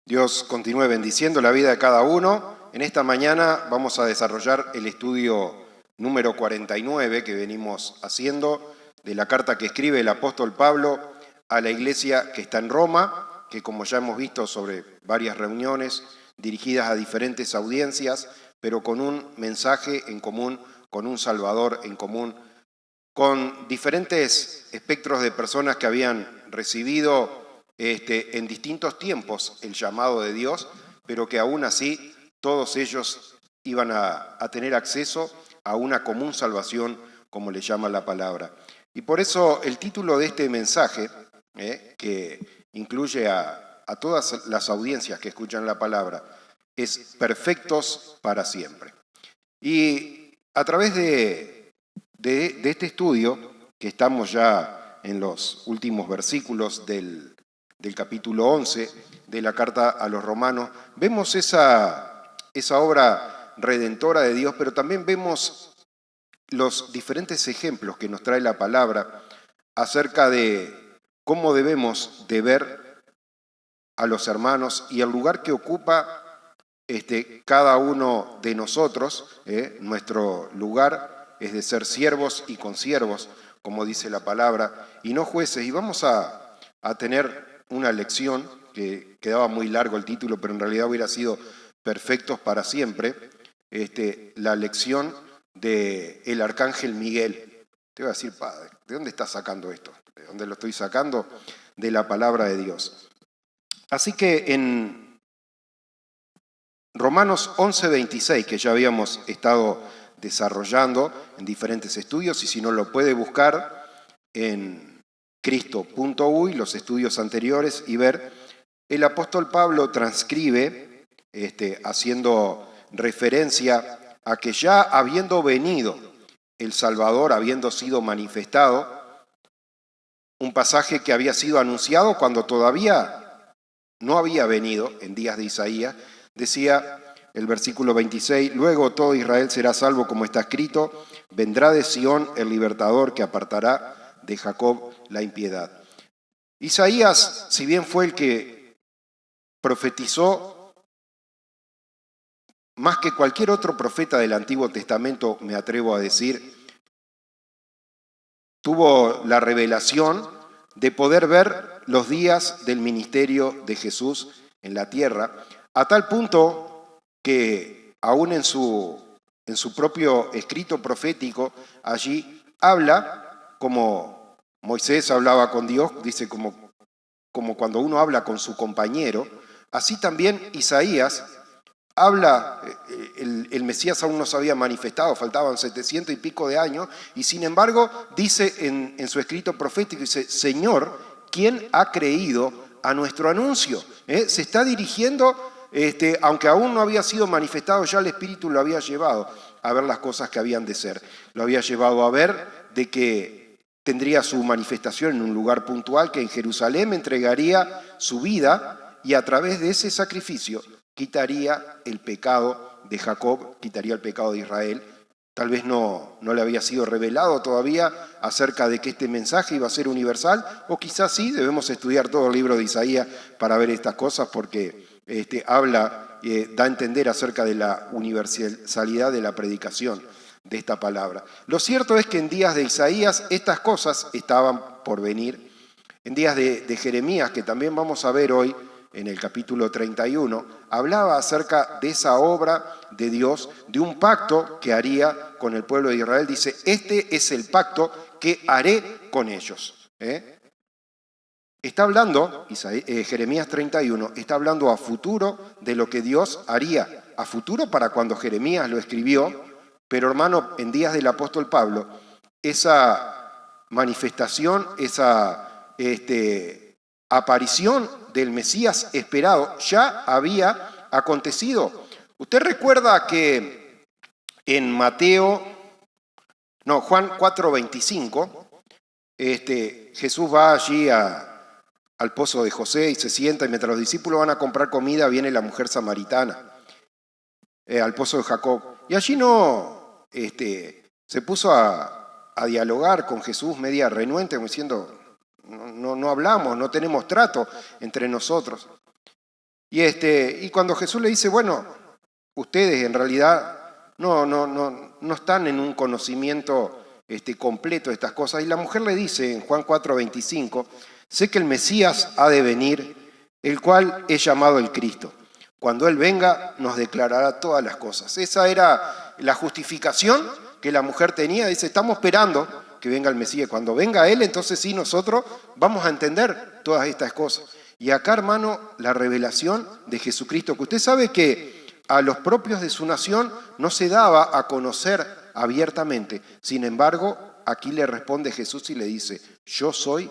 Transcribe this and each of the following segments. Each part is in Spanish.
Dios continúe bendiciendo la vida de cada uno. En esta mañana vamos a desarrollar el estudio número 49 que venimos haciendo de la carta que escribe el apóstol Pablo a la iglesia que está en Roma, que como ya hemos visto sobre varias reuniones dirigidas a diferentes audiencias, pero con un mensaje en común, con un Salvador en común, con diferentes espectros de personas que habían recibido en distintos tiempos el llamado de Dios, pero que aún así todos ellos iban a tener acceso a una común salvación, como le llama la palabra. Y por eso el título de este mensaje, que incluye a todas las audiencias que escuchan la palabra, es Perfectos para siempre. Y a través de este estudio, que estamos ya en los últimos versículos del capítulo 11 de la carta a los romanos, vemos esa obra redentora de Dios, pero también vemos los diferentes ejemplos que nos trae la palabra acerca de cómo debemos de ver a los hermanos y el lugar que ocupa cada uno de nosotros. Nuestro lugar es de ser siervos y consiervos, como dice la palabra, y no jueces. Y vamos a tener una lección, que quedaba muy largo el título, pero en realidad hubiera sido Perfectos para siempre, la lección del arcángel Miguel. Te voy a decir, padre, ¿de dónde estás sacando esto? ¿De dónde lo estoy sacando? De la palabra de Dios. Así que en Romanos 11:26, que ya habíamos estado desarrollando en diferentes estudios, y si no lo puede buscar en cristo.uy, los estudios anteriores, y ver, el apóstol Pablo transcribe, haciendo referencia a que ya habiendo venido el Salvador, habiendo sido manifestado, un pasaje que había sido anunciado cuando todavía no había venido, en días de Isaías, decía el versículo 26, luego todo Israel será salvo como está escrito, vendrá de Sión el libertador que apartará de Jacob la impiedad. Isaías, si bien fue el que profetizó más que cualquier otro profeta del Antiguo Testamento, me atrevo a decir, tuvo la revelación de poder ver los días del ministerio de Jesús en la tierra, a tal punto que aún en su propio escrito profético, allí habla como Moisés hablaba con Dios, dice como cuando uno habla con su compañero, así también Isaías habla, el Mesías aún no se había manifestado, faltaban 700 y pico de años, y sin embargo dice en su escrito profético, dice, Señor, ¿quién ha creído a nuestro anuncio? Se está dirigiendo, aunque aún no había sido manifestado, ya el Espíritu lo había llevado a ver las cosas que habían de ser. Lo había llevado a ver de que tendría su manifestación en un lugar puntual, que en Jerusalén entregaría su vida y a través de ese sacrificio quitaría el pecado de Jacob, quitaría el pecado de Israel. Tal vez no le había sido revelado todavía acerca de que este mensaje iba a ser universal, o quizás sí, debemos estudiar todo el libro de Isaías para ver estas cosas, porque habla, da a entender acerca de la universalidad de la predicación de esta palabra. Lo cierto es que en días de Isaías estas cosas estaban por venir. En días de Jeremías, que también vamos a ver hoy, en el capítulo 31, hablaba acerca de esa obra de Dios, de un pacto que haría con el pueblo de Israel. Dice, este es el pacto que haré con ellos. Está hablando, Jeremías 31, está hablando a futuro de lo que Dios haría, a futuro para cuando Jeremías lo escribió, pero hermano, en días del apóstol Pablo, esa manifestación, esa aparición del Mesías esperado ya había acontecido. Usted recuerda que en Juan 4:25, Jesús va allí al pozo de José y se sienta, y mientras los discípulos van a comprar comida, viene la mujer samaritana al pozo de Jacob. Y allí se puso a dialogar con Jesús media renuente, como diciendo, no hablamos, no tenemos trato entre nosotros. Y cuando Jesús le dice, bueno, ustedes en realidad no están en un conocimiento completo de estas cosas. Y la mujer le dice en Juan 4:25, sé que el Mesías ha de venir, el cual es llamado el Cristo. Cuando Él venga, nos declarará todas las cosas. Esa era la justificación que la mujer tenía. Dice, estamos esperando que venga el Mesías. Cuando venga Él, entonces sí, nosotros vamos a entender todas estas cosas. Y acá, hermano, la revelación de Jesucristo, que usted sabe que a los propios de su nación no se daba a conocer abiertamente. Sin embargo, aquí le responde Jesús y le dice, yo soy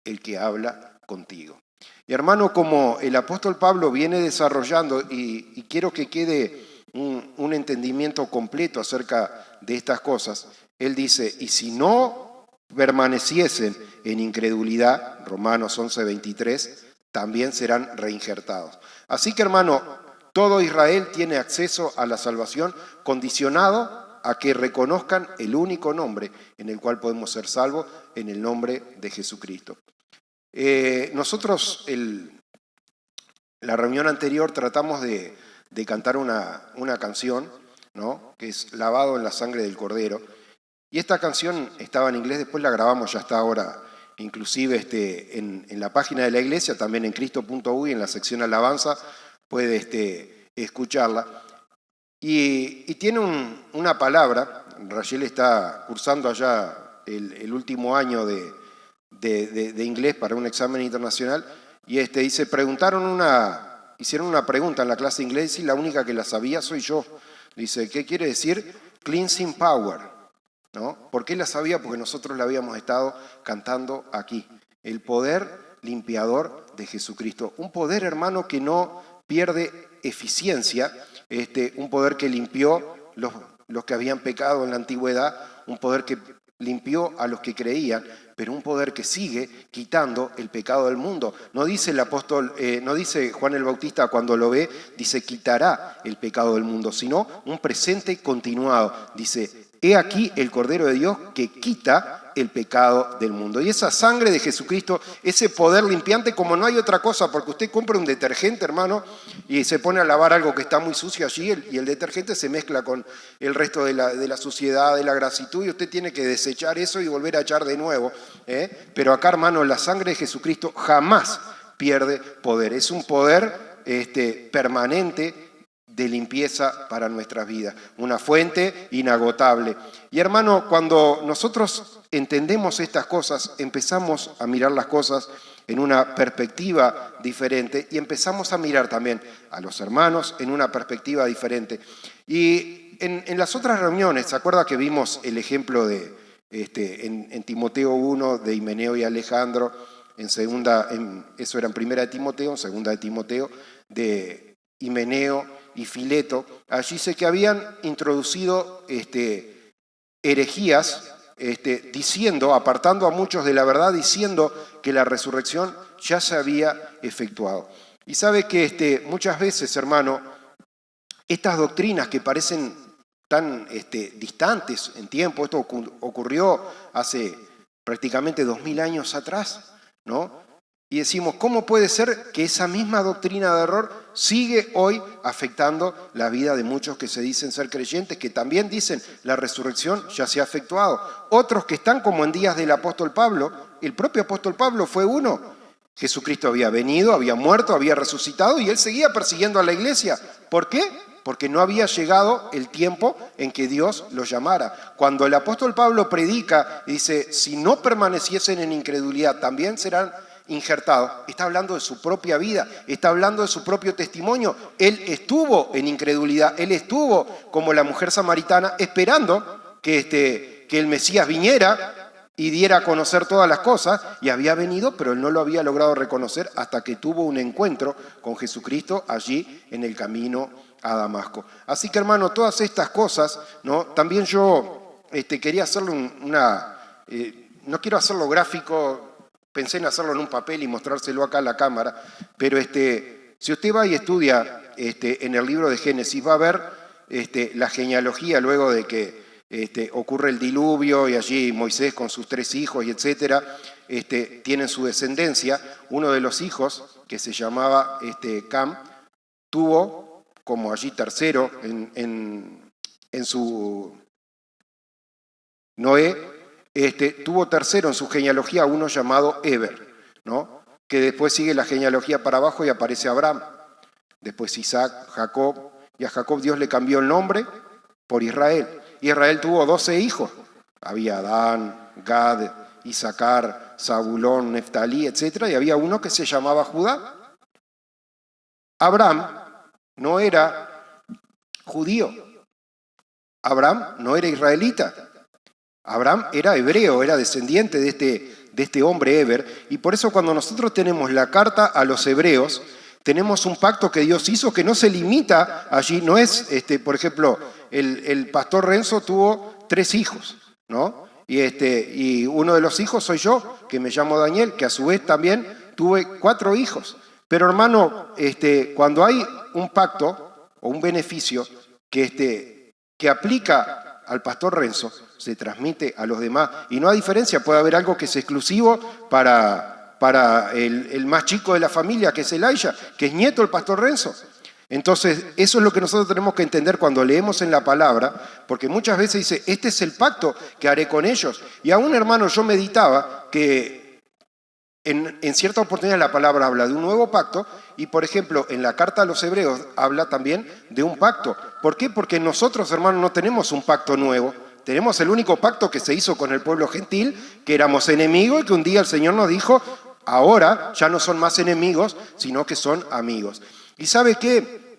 el que habla contigo. Y hermano, como el apóstol Pablo viene desarrollando, y quiero que quede un entendimiento completo acerca de estas cosas, él dice, y si no permaneciesen en incredulidad, Romanos 11:23, también serán reinjertados. Así que, hermano, todo Israel tiene acceso a la salvación condicionado a que reconozcan el único nombre en el cual podemos ser salvos, en el nombre de Jesucristo. Nosotros, la reunión anterior, tratamos de cantar una canción, ¿no?, que es Lavado en la sangre del Cordero. Y esta canción estaba en inglés, después la grabamos, ya está ahora inclusive en la página de la iglesia, también en cristo.uy, en la sección alabanza, puede escucharla. Y tiene una palabra, Rachel está cursando allá el último año de inglés para un examen internacional, y dice, hicieron una pregunta en la clase de inglés y la única que la sabía soy yo. Dice, ¿qué quiere decir? Cleansing power, ¿no? ¿Por qué la sabía? Porque nosotros la habíamos estado cantando aquí. El poder limpiador de Jesucristo. Un poder, hermano, que no pierde eficiencia, un poder que limpió los que habían pecado en la antigüedad, un poder que limpió a los que creían, pero un poder que sigue quitando el pecado del mundo. No dice el apóstol, no dice Juan el Bautista cuando lo ve, dice quitará el pecado del mundo, sino un presente continuado. Dice, he aquí el Cordero de Dios que quita el pecado del mundo. Y esa sangre de Jesucristo, ese poder limpiante, como no hay otra cosa, porque usted compra un detergente, hermano, y se pone a lavar algo que está muy sucio allí, y el detergente se mezcla con el resto de la suciedad, de la grasitud, y usted tiene que desechar eso y volver a echar de nuevo. Pero acá, hermano, la sangre de Jesucristo jamás pierde poder. Es un poder permanente de limpieza para nuestras vidas, una fuente inagotable. Y hermano, cuando nosotros entendemos estas cosas, empezamos a mirar las cosas en una perspectiva diferente y empezamos a mirar también a los hermanos en una perspectiva diferente. Y en las otras reuniones, ¿se acuerda que vimos el ejemplo en Timoteo 1 de Himeneo y Alejandro, eso era en primera de Timoteo, en segunda de Timoteo, de Himeneo y Fileto? Allí sé que habían introducido herejías, diciendo, apartando a muchos de la verdad, diciendo que la resurrección ya se había efectuado. Y sabe que muchas veces, hermano, estas doctrinas que parecen tan distantes en tiempo, esto ocurrió hace prácticamente 2000 años atrás, ¿no? Y decimos, ¿cómo puede ser que esa misma doctrina de error sigue hoy afectando la vida de muchos que se dicen ser creyentes, que también dicen la resurrección ya se ha efectuado? Otros que están como en días del apóstol Pablo, el propio apóstol Pablo fue uno. Jesucristo había venido, había muerto, había resucitado y él seguía persiguiendo a la iglesia. ¿Por qué? Porque no había llegado el tiempo en que Dios los llamara. Cuando el apóstol Pablo predica y dice, si no permaneciesen en incredulidad, también serán injertado, está hablando de su propia vida, está hablando de su propio testimonio. Él estuvo en incredulidad, él estuvo como la mujer samaritana esperando que el Mesías viniera y diera a conocer todas las cosas, y había venido, pero él no lo había logrado reconocer hasta que tuvo un encuentro con Jesucristo allí en el camino a Damasco. Así que, hermano, todas estas cosas, ¿no? También yo quería hacerlo no quiero hacerlo gráfico. Pensé en hacerlo en un papel y mostrárselo acá a la cámara, pero si usted va y estudia en el libro de Génesis, va a ver la genealogía luego de que ocurre el diluvio y allí Moisés con sus 3 hijos y etcétera, tienen su descendencia. Uno de los hijos, que se llamaba Cam, tuvo como allí tercero en su Noé, tuvo tercero en su genealogía a uno llamado Eber, ¿no? Que después sigue la genealogía para abajo y aparece Abraham. Después Isaac, Jacob, y a Jacob Dios le cambió el nombre por Israel. Israel tuvo 12 hijos. Había Adán, Gad, Isaacar, Zabulón, Neftalí, etc. Y había uno que se llamaba Judá. Abraham no era judío. Abraham no era israelita. Abraham era hebreo, era descendiente de este hombre Eber. Y por eso cuando nosotros tenemos la carta a los hebreos, tenemos un pacto que Dios hizo que no se limita allí. No es, por ejemplo, el pastor Renzo tuvo 3 hijos, ¿no? Y uno de los hijos soy yo, que me llamo Daniel, que a su vez también tuve 4 hijos. Pero hermano, cuando hay un pacto o un beneficio que aplica al pastor Renzo, se transmite a los demás. Y no hay diferencia, puede haber algo que es exclusivo para el más chico de la familia, que es Elijah, que es nieto del pastor Renzo. Entonces, eso es lo que nosotros tenemos que entender cuando leemos en la palabra, porque muchas veces dice, este es el pacto que haré con ellos. Y aún, hermano, yo meditaba que en cierta oportunidad la palabra habla de un nuevo pacto y, por ejemplo, en la carta a los hebreos habla también de un pacto. ¿Por qué? Porque nosotros, hermano, no tenemos un pacto nuevo. Tenemos el único pacto que se hizo con el pueblo gentil, que éramos enemigos y que un día el Señor nos dijo, ahora ya no son más enemigos, sino que son amigos. ¿Y sabe qué?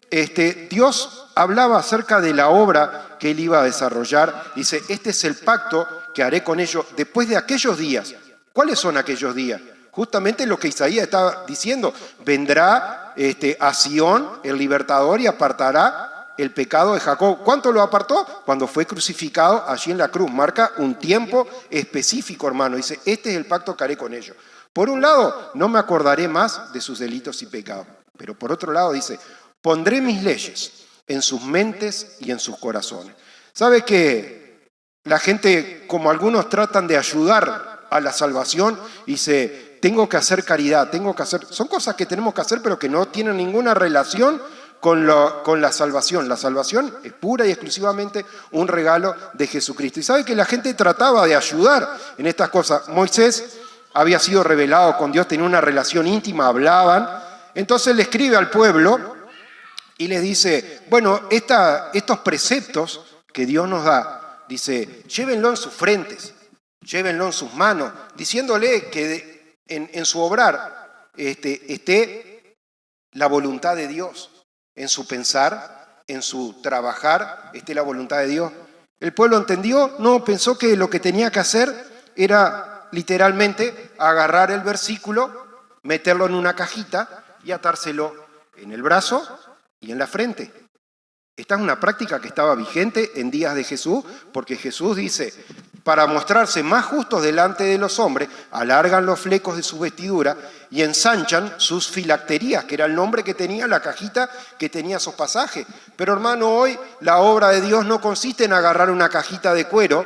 Dios hablaba acerca de la obra que Él iba a desarrollar. Dice, este es el pacto que haré con ellos después de aquellos días. ¿Cuáles son aquellos días? Justamente lo que Isaías estaba diciendo. Vendrá a Sión el libertador y apartará el pecado de Jacob. ¿Cuánto lo apartó? Cuando fue crucificado allí en la cruz. Marca un tiempo específico, hermano. Dice, este es el pacto que haré con ellos. Por un lado, no me acordaré más de sus delitos y pecados. Pero por otro lado dice, pondré mis leyes en sus mentes y en sus corazones. ¿Sabe que la gente, como algunos tratan de ayudar a la salvación, dice, tengo que hacer caridad, tengo que hacer... Son cosas que tenemos que hacer, pero que no tienen ninguna relación con la salvación. La salvación es pura y exclusivamente un regalo de Jesucristo. Y sabe que la gente trataba de ayudar en estas cosas. Moisés había sido revelado con Dios, tenía una relación íntima, hablaban. Entonces le escribe al pueblo y les dice, bueno, estos preceptos que Dios nos da, dice, llévenlo en sus frentes, llévenlo en sus manos, diciéndole que en su obrar esté la voluntad de Dios, en su pensar, en su trabajar, esté la voluntad de Dios. El pueblo entendió, no, pensó que lo que tenía que hacer era literalmente agarrar el versículo, meterlo en una cajita y atárselo en el brazo y en la frente. Esta es una práctica que estaba vigente en días de Jesús, porque Jesús dice, para mostrarse más justos delante de los hombres, alargan los flecos de su vestidura y ensanchan sus filacterías, que era el nombre que tenía la cajita que tenía esos pasajes. Pero hermano, hoy la obra de Dios no consiste en agarrar una cajita de cuero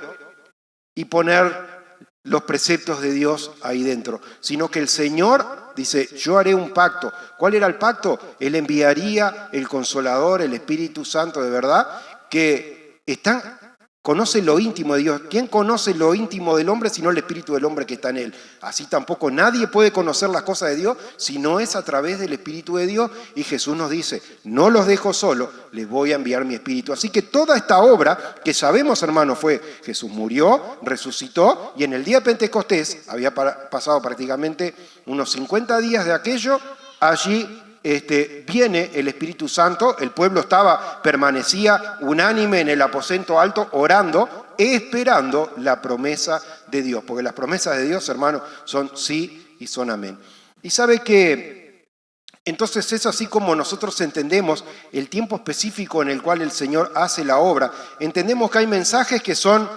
y poner los preceptos de Dios ahí dentro, sino que el Señor dice, yo haré un pacto. ¿Cuál era el pacto? Él enviaría el Consolador, el Espíritu Santo de verdad, que conoce lo íntimo de Dios. ¿Quién conoce lo íntimo del hombre sino el Espíritu del hombre que está en él? Así tampoco nadie puede conocer las cosas de Dios si no es a través del Espíritu de Dios. Y Jesús nos dice, no los dejo solos, les voy a enviar mi Espíritu. Así que toda esta obra que sabemos, hermano, fue Jesús murió, resucitó y en el día de Pentecostés, había pasado prácticamente unos 50 días de aquello, allí viene el Espíritu Santo, el pueblo permanecía unánime en el aposento alto, orando, esperando la promesa de Dios, porque las promesas de Dios, hermano, son sí y son amén. Y sabe que entonces es así como nosotros entendemos el tiempo específico en el cual el Señor hace la obra. Entendemos que hay mensajes que son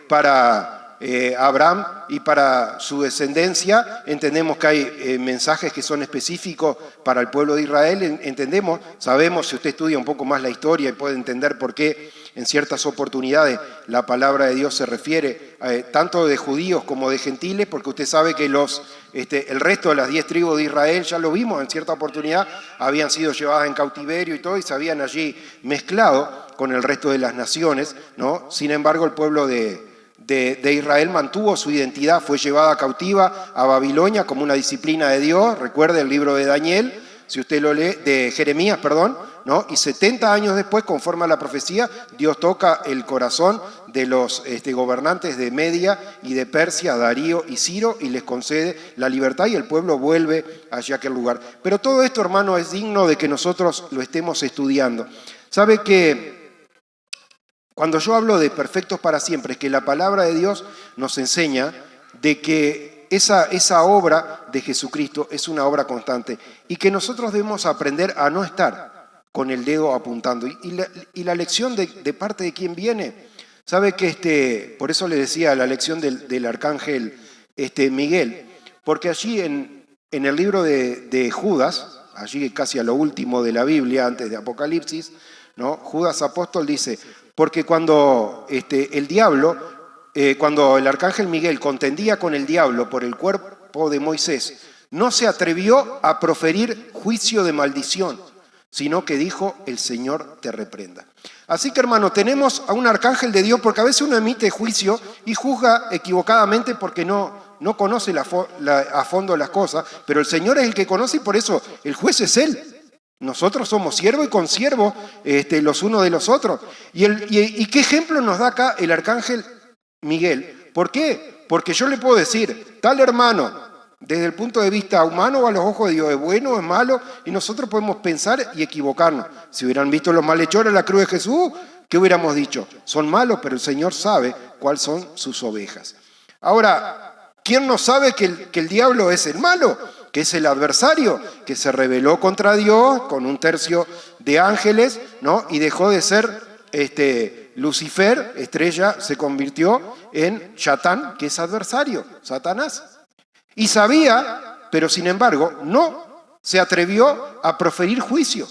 para Abraham y para su descendencia. Entendemos que hay mensajes que son específicos para el pueblo de Israel. Entendemos, sabemos, si usted estudia un poco más la historia y puede entender por qué en ciertas oportunidades la palabra de Dios se refiere tanto de judíos como de gentiles, porque usted sabe que el resto de las 10 tribus de Israel, ya lo vimos en cierta oportunidad, habían sido llevadas en cautiverio y todo, y se habían allí mezclado con el resto de las naciones, ¿no? Sin embargo, el pueblo de Israel mantuvo su identidad, fue llevada cautiva a Babilonia como una disciplina de Dios. Recuerde el libro de Daniel, si usted lo lee, de Jeremías, perdón, ¿no? Y 70 años después, conforme a la profecía, Dios toca el corazón de los gobernantes de Media y de Persia, Darío y Ciro, y les concede la libertad y el pueblo vuelve hacia aquel lugar. Pero todo esto, hermano, es digno de que nosotros lo estemos estudiando. ¿Sabe que cuando yo hablo de perfectos para siempre, es que la palabra de Dios nos enseña de que esa obra de Jesucristo es una obra constante y que nosotros debemos aprender a no estar con el dedo apuntando? Y la lección de parte de quién viene, sabe que por eso le decía la lección del arcángel Miguel, porque allí en el libro de Judas, allí casi a lo último de la Biblia, antes de Apocalipsis, ¿no? Judas apóstol dice: porque cuando cuando el arcángel Miguel contendía con el diablo por el cuerpo de Moisés, no se atrevió a proferir juicio de maldición, sino que dijo: el Señor te reprenda. Así que, hermano, tenemos a un arcángel de Dios, porque a veces uno emite juicio y juzga equivocadamente porque no conoce a fondo las cosas, pero el Señor es el que conoce y por eso el juez es Él. Nosotros somos siervo y consiervos los unos de los otros. ¿Y qué ejemplo nos da acá el arcángel Miguel? ¿Por qué? Porque yo le puedo decir, tal hermano, desde el punto de vista humano o a los ojos de Dios, es bueno o es malo, y nosotros podemos pensar y equivocarnos. Si hubieran visto los malhechores en la cruz de Jesús, ¿qué hubiéramos dicho? Son malos, pero el Señor sabe cuáles son sus ovejas. Ahora, ¿quién no sabe que el diablo es el malo? Que es el adversario, que se rebeló contra Dios con un tercio de ángeles, ¿no? Y dejó de ser Lucifer, estrella, se convirtió en Satán, que es adversario, Satanás. Y sabía, pero sin embargo, no se atrevió a proferir juicio.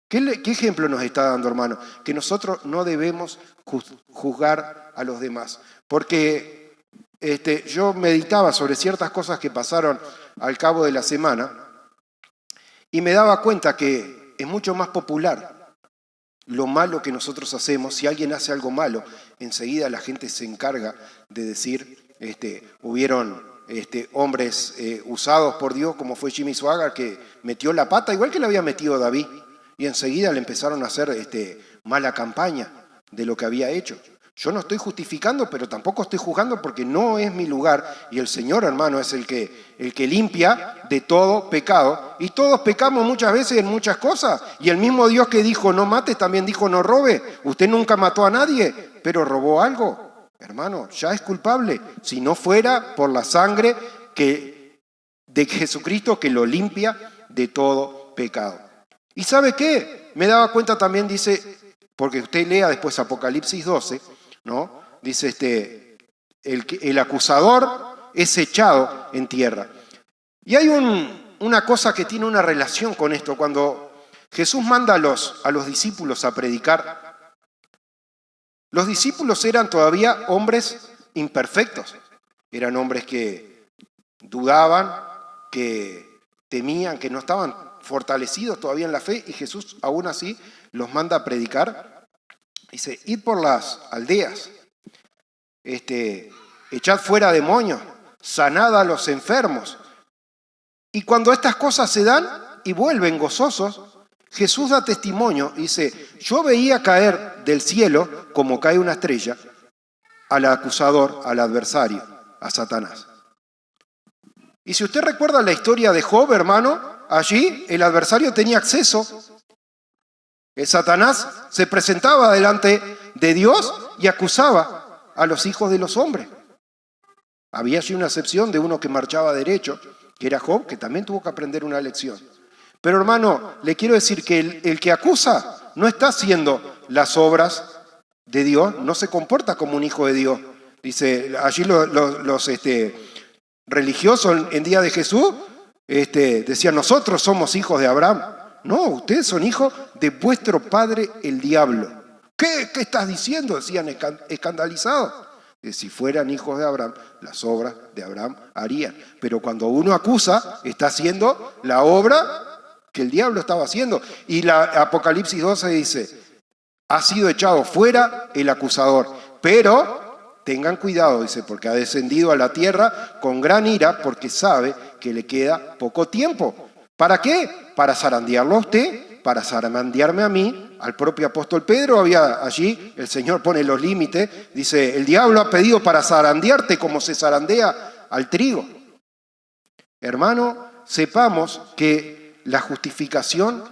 ¿Qué ejemplo nos está dando, hermano? Que nosotros no debemos juzgar a los demás. Porque yo meditaba sobre ciertas cosas que pasaron al cabo de la semana y me daba cuenta que es mucho más popular lo malo que nosotros hacemos. Si alguien hace algo malo, enseguida la gente se encarga de decir, hubieron hombres usados por Dios, como fue Jimmy Swaggart, que metió la pata, igual que le había metido David, y enseguida le empezaron a hacer mala campaña de lo que había hecho. Yo no estoy justificando, pero tampoco estoy juzgando, porque no es mi lugar, y el Señor, hermano, es el que limpia de todo pecado, y todos pecamos muchas veces en muchas cosas, y el mismo Dios que dijo no mates, también dijo no robe. Usted nunca mató a nadie, pero robó algo, hermano, ya es culpable, si no fuera por la sangre de Jesucristo que lo limpia de todo pecado. ¿Y sabe qué? Me daba cuenta también, dice, porque usted lea después Apocalipsis 12, ¿no? Dice, el acusador es echado en tierra. Y hay una cosa que tiene una relación con esto. Cuando Jesús manda a los discípulos a predicar, los discípulos eran todavía hombres imperfectos. Eran hombres que dudaban, que temían, que no estaban fortalecidos todavía en la fe, y Jesús aún así los manda a predicar. Dice, id por las aldeas, echad fuera demonios, sanad a los enfermos. Y cuando estas cosas se dan y vuelven gozosos, Jesús da testimonio, dice, yo veía caer del cielo, como cae una estrella, al acusador, al adversario, a Satanás. Y si usted recuerda la historia de Job, hermano, allí el adversario tenía acceso. El Satanás se presentaba delante de Dios y acusaba a los hijos de los hombres. Había allí una excepción de uno que marchaba derecho, que era Job, que también tuvo que aprender una lección. Pero, hermano, le quiero decir que el que acusa no está haciendo las obras de Dios, no se comporta como un hijo de Dios. Dice, allí los religiosos en día de Jesús decían, nosotros somos hijos de Abraham. No, ustedes son hijos de vuestro padre el diablo. ¿Qué estás diciendo? Decían escandalizados. Si fueran hijos de Abraham, las obras de Abraham harían. Pero cuando uno acusa, está haciendo la obra que el diablo estaba haciendo. Y la Apocalipsis 12 dice, ha sido echado fuera el acusador. Pero tengan cuidado, dice, porque ha descendido a la tierra con gran ira, porque sabe que le queda poco tiempo. ¿Para qué? Para zarandearlo a usted, para zarandearme a mí. Al propio apóstol Pedro había allí, el Señor pone los límites, dice, el diablo ha pedido para zarandearte como se zarandea al trigo. Hermano, sepamos que la justificación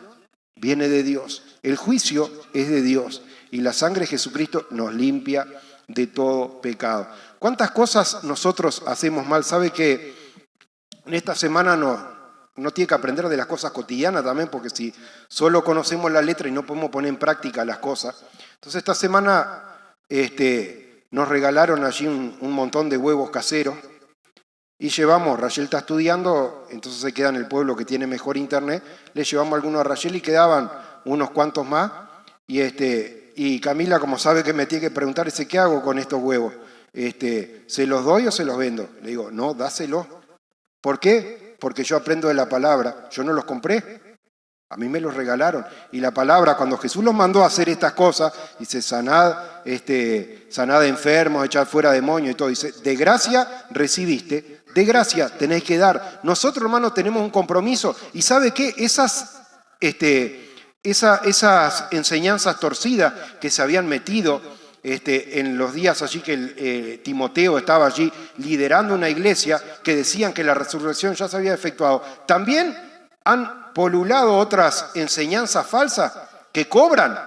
viene de Dios, el juicio es de Dios y la sangre de Jesucristo nos limpia de todo pecado. ¿Cuántas cosas nosotros hacemos mal? ¿Sabe que en esta semana no tiene que aprender de las cosas cotidianas también? Porque si solo conocemos la letra y no podemos poner en práctica las cosas. Entonces esta semana nos regalaron allí un montón de huevos caseros y llevamos, Rachel está estudiando, entonces se queda en el pueblo que tiene mejor internet, le llevamos algunos a Rachel y quedaban unos cuantos más. Y Camila, como sabe que me tiene que preguntar, dice, ¿qué hago con estos huevos? ¿Se los doy o se los vendo? Le digo, no, dáselos. ¿Por qué? Porque yo aprendo de la palabra. Yo no los compré, a mí me los regalaron. Y la palabra, cuando Jesús los mandó a hacer estas cosas, dice, sanad enfermos, echad fuera demonios y todo. Dice, de gracia recibiste, de gracia tenéis que dar. Nosotros, hermanos, tenemos un compromiso. ¿Y sabe qué? Esas enseñanzas torcidas que se habían metido en los días allí que Timoteo estaba allí liderando una iglesia, que decían que la resurrección ya se había efectuado, también han polulado otras enseñanzas falsas que cobran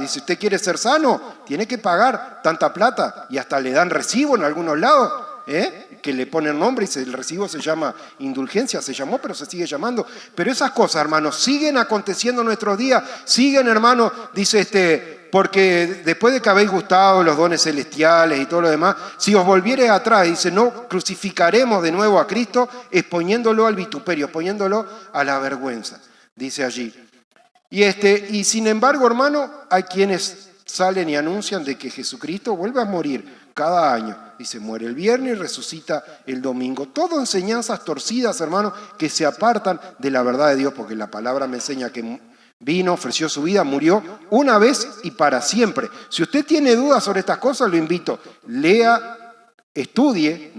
dice, ¿usted quiere ser sano? Tiene que pagar tanta plata y hasta le dan recibo en algunos lados, que le ponen nombre y el recibo se llama indulgencia, se llamó, pero se sigue llamando. Pero esas cosas, hermanos, siguen aconteciendo en nuestros días, siguen, hermanos, dice porque después de que habéis gustado los dones celestiales y todo lo demás, si os volviereis atrás, dice, no crucificaremos de nuevo a Cristo, exponiéndolo al vituperio, exponiéndolo a la vergüenza, dice allí. Y sin embargo, hermano, hay quienes salen y anuncian de que Jesucristo vuelve a morir cada año. Dice, muere el viernes y resucita el domingo. Todo enseñanzas torcidas, hermano, que se apartan de la verdad de Dios, porque la palabra me enseña que vino, ofreció su vida, murió una vez y para siempre. Si usted tiene dudas sobre estas cosas, lo invito, estudie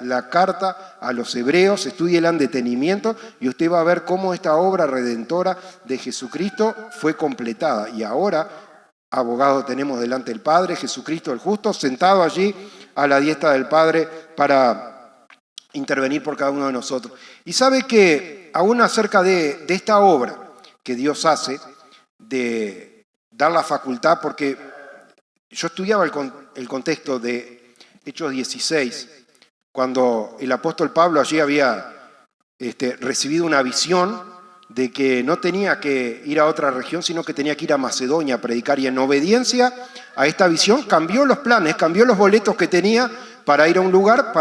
la carta a los hebreos, estúdiela en detenimiento y usted va a ver cómo esta obra redentora de Jesucristo fue completada. Y ahora, abogado tenemos delante del Padre, Jesucristo el justo, sentado allí a la diestra del Padre para intervenir por cada uno de nosotros. Y sabe que aún acerca de esta obra que Dios hace, de dar la facultad, porque yo estudiaba el contexto de Hechos 16, cuando el apóstol Pablo allí había recibido una visión de que no tenía que ir a otra región, sino que tenía que ir a Macedonia a predicar, y en obediencia a esta visión cambió los planes, cambió los boletos que tenía para ir a un lugar,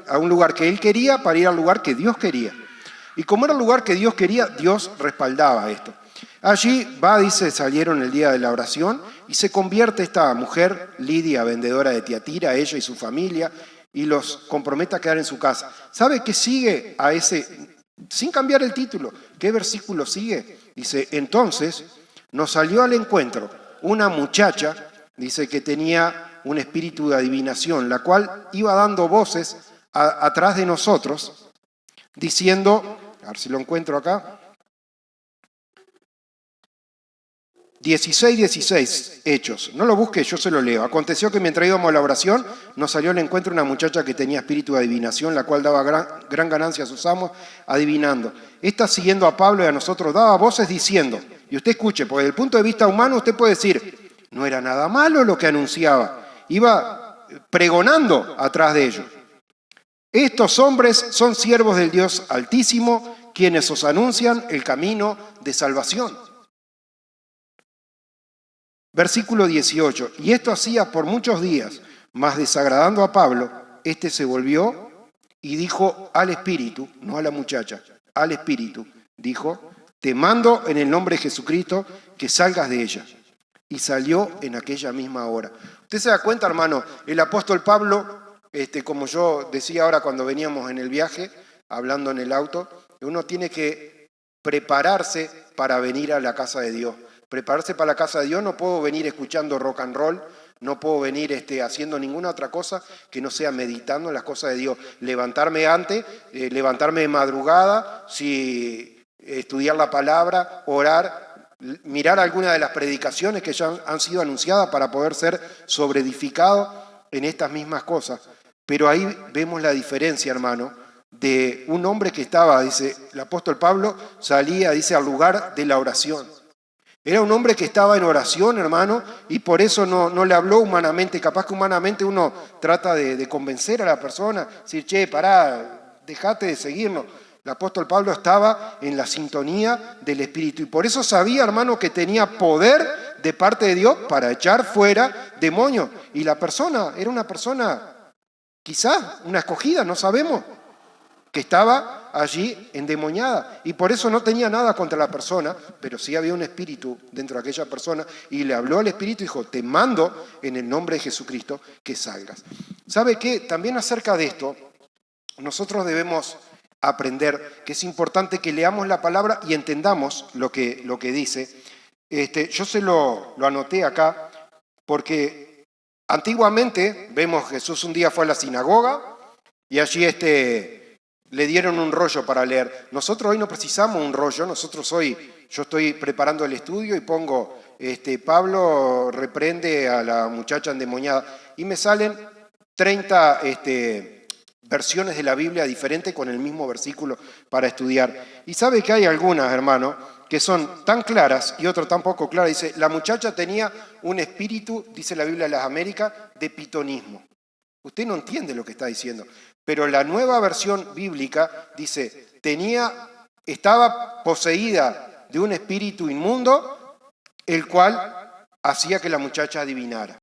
a un lugar que él quería, para ir al lugar que Dios quería. Y como era el lugar que Dios quería, Dios respaldaba esto. Allí dice, salieron el día de la oración y se convierte esta mujer, Lidia, vendedora de Tiatira, ella y su familia, y los compromete a quedar en su casa. ¿Sabe qué sigue a ese, sin cambiar el título? ¿Qué versículo sigue? Dice, entonces nos salió al encuentro una muchacha, dice que tenía un espíritu de adivinación, la cual iba dando voces atrás de nosotros, diciendo, a ver si lo encuentro acá, 16, Hechos. No lo busque, yo se lo leo. Aconteció que mientras íbamos a la oración, nos salió al encuentro una muchacha que tenía espíritu de adivinación, la cual daba gran ganancia a sus amos, adivinando. Esta, siguiendo a Pablo y a nosotros, daba voces diciendo, y usted escuche, porque desde el punto de vista humano usted puede decir, no era nada malo lo que anunciaba, iba pregonando atrás de ellos. Estos hombres son siervos del Dios Altísimo, quienes os anuncian el camino de salvación. Versículo 18, y esto hacía por muchos días, Mas desagradando a Pablo, éste se volvió y dijo al espíritu, no a la muchacha, al espíritu, dijo, te mando en el nombre de Jesucristo que salgas de ella. Y salió en aquella misma hora. Usted se da cuenta, hermano, el apóstol Pablo, como yo decía ahora cuando veníamos en el viaje, hablando en el auto, uno tiene que prepararse para venir a la casa de Dios. Prepararse para la casa de Dios, no puedo venir escuchando rock and roll, no puedo venir haciendo ninguna otra cosa que no sea meditando en las cosas de Dios. Levantarme antes, levantarme de madrugada, estudiar la palabra, orar, mirar alguna de las predicaciones que ya han sido anunciadas para poder ser sobreedificados en estas mismas cosas. Pero ahí vemos la diferencia, hermano, de un hombre que estaba, dice el apóstol Pablo, salía, dice, al lugar de la oración. Era un hombre que estaba en oración, hermano, y por eso no le habló humanamente. Capaz que humanamente uno trata de convencer a la persona, decir, che, pará, dejate de seguirnos. El apóstol Pablo estaba en la sintonía del Espíritu y por eso sabía, hermano, que tenía poder de parte de Dios para echar fuera demonios. Y la persona era una persona, quizás una escogida, no sabemos, que estaba allí endemoniada. Y por eso no tenía nada contra la persona, pero sí había un espíritu dentro de aquella persona y le habló al espíritu y dijo, te mando en el nombre de Jesucristo que salgas. ¿Sabe qué? También acerca de esto, nosotros debemos aprender que es importante que leamos la palabra y entendamos lo que dice. Yo se lo anoté acá porque antiguamente, vemos Jesús un día fue a la sinagoga y allí le dieron un rollo para leer. Nosotros hoy no precisamos un rollo, yo estoy preparando el estudio y pongo, Pablo reprende a la muchacha endemoniada y me salen 30 versiones de la Biblia diferentes con el mismo versículo para estudiar. Y sabe que hay algunas, hermano, que son tan claras y otras tan poco claras. Dice, la muchacha tenía un espíritu, dice la Biblia de las Américas, de pitonismo. Usted no entiende lo que está diciendo. Pero la nueva versión bíblica dice, estaba poseída de un espíritu inmundo, el cual hacía que la muchacha adivinara.